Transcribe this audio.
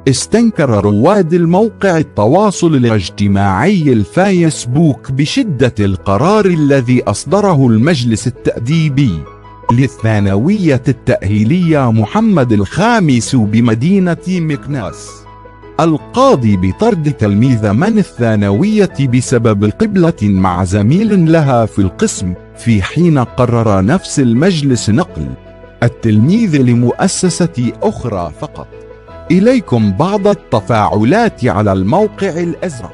استنكر رواد الموقع التواصل الاجتماعي الفيسبوك بشدة القرار الذي أصدره المجلس التأديبي للثانوية التأهيلية محمد الخامس بمدينة مكناس القاضي بطرد تلميذة من الثانوية بسبب قبلة مع زميل لها في القسم، في حين قرر نفس المجلس نقل التلميذ لمؤسسة أخرى فقط. إليكم بعض التفاعلات على الموقع الأزرق.